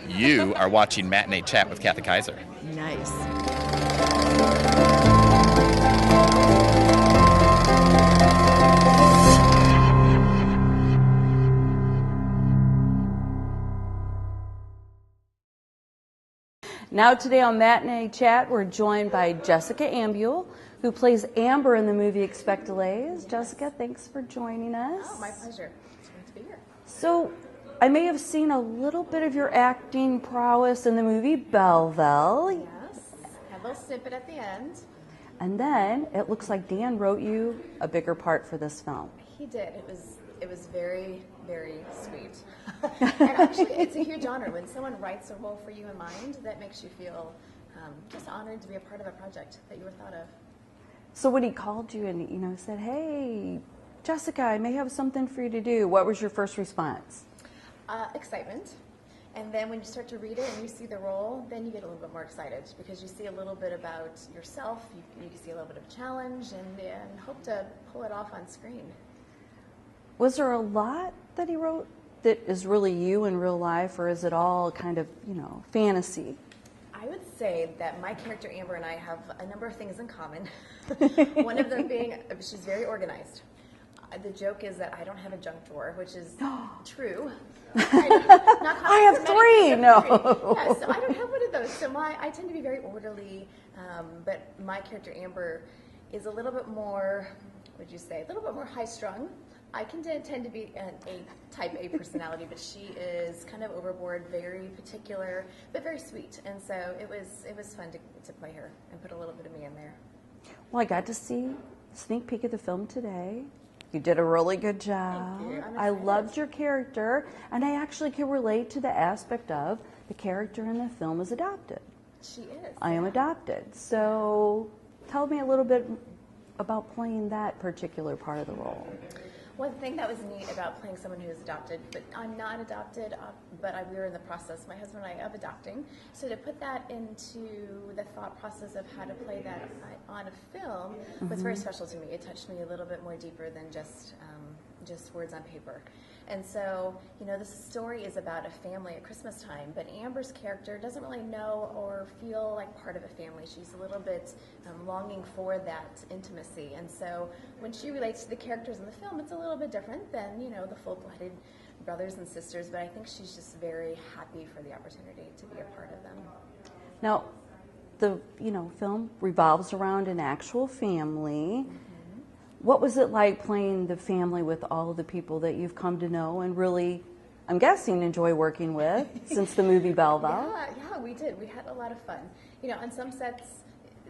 You are watching Matinee Chat with Kathy Kaiser. Nice. Now today on Matinee Chat, we're joined by Jessica Ambuehl, who plays Amber in the movie Expect Delays. Jessica, thanks for joining us. Oh, my pleasure. It's great to be here. So, I may have seen a little bit of your acting prowess in the movie Belleville. Yes. Had a little snippet at the end. And then it looks like Dan wrote you a bigger part for this film. He did. It was very, very sweet. And actually, it's a huge honor when someone writes a role for you in mind. That makes you feel just honored to be a part of a project that you were thought of. So when he called you and said, "Hey, Jessica, I may have something for you to do," what was your first response? Excitement. And then when you start to read it and you see the role, then you get a little bit more excited because you see a little bit about yourself. You see a little bit of challenge and hope to pull it off on screen. Was there a lot that he wrote that is really you in real life, or is it all kind of, fantasy? I would say that my character Amber and I have a number of things in common. One of them being she's very organized. The joke is that I don't have a junk drawer, which is true. I have three. No. Yeah, so I don't have one of those. So I tend to be very orderly, but my character Amber is a little bit more, would you say, a little bit more high-strung. I can tend to be a type A personality, but she is kind of overboard, very particular, but very sweet. And so it was fun to play her and put a little bit of me in there. Well, I got to see a sneak peek of the film today. You did a really good job. Thank you. I loved your character, and I actually can relate to the aspect of the character in the film is adopted. She is. I am adopted. So tell me a little bit about playing that particular part of the role. One thing that was neat about playing someone who is adopted, but I'm not adopted, but we were in the process, my husband and I, of adopting. So to put that into the thought process of how to play that on a film was very special to me. It touched me a little bit more deeper than just words on paper. And so, this story is about a family at Christmas time, but Amber's character doesn't really know or feel like part of a family. She's a little bit longing for that intimacy. And so when she relates to the characters in the film, it's a little bit different than, the full-blooded brothers and sisters, but I think she's just very happy for the opportunity to be a part of them. Now, the film revolves around an actual family. What was it like playing the family with all of the people that you've come to know and really, I'm guessing, enjoy working with since the movie Belleville? Yeah, we did. We had a lot of fun. On some sets,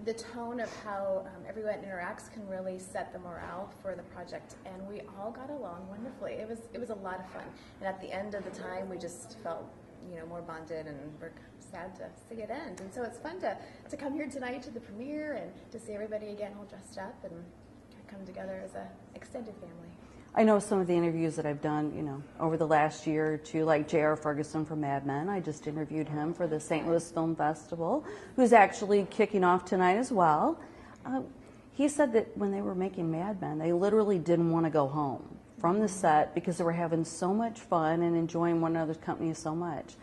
the tone of how everyone interacts can really set the morale for the project, and we all got along wonderfully. It was a lot of fun, and at the end of the time, we just felt more bonded, and we're sad to see it end. And so it's fun to come here tonight to the premiere and to see everybody again all dressed up and come together as an extended family. I know some of the interviews that I've done, over the last year or two, like J.R. Ferguson from Mad Men. I just interviewed him for the St. Louis Film Festival, who's actually kicking off tonight as well. He said that when they were making Mad Men, they literally didn't want to go home from the set because they were having so much fun and enjoying one another's company so much.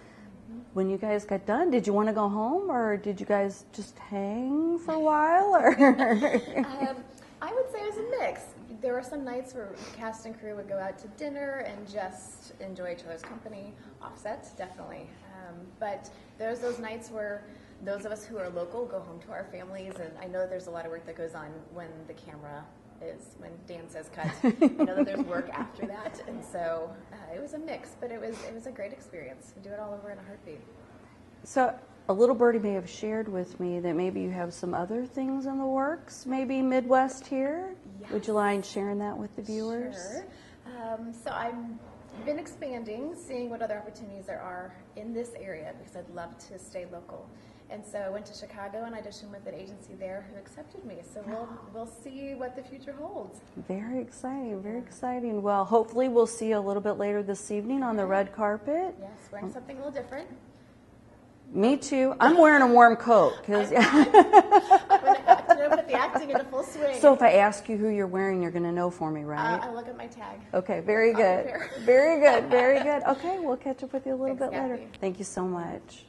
When you guys got done, did you want to go home, or did you guys just hang for a while? Or I would say it was a mix. There were some nights where the cast and crew would go out to dinner and just enjoy each other's company, offset, definitely. But there's those nights where those of us who are local go home to our families, and I know there's a lot of work that goes on when the camera when Dan says cut. I know that there's work after that, and so it was a mix, but it was a great experience. We do it all over in a heartbeat. So a little birdie may have shared with me that maybe you have some other things in the works, maybe Midwest here. Yes. Would you mind sharing that with the viewers? Sure. So I've been expanding, seeing what other opportunities there are in this area because I'd love to stay local. And so I went to Chicago and auditioned with an agency there who accepted me. So we'll see what the future holds. Very exciting, very exciting. Well, hopefully we'll see you a little bit later this evening on the red carpet. Yes, wearing something a little different. Me too. I'm wearing a warm coat. Cause, I'm gonna put the acting into full swing. So if I ask you who you're wearing, you're going to know for me, right? I look at my tag. Okay, very I'll good. prepare. Very good, very good. Okay, we'll catch up with you a little Thanks, bit later. Kathy. Thank you so much.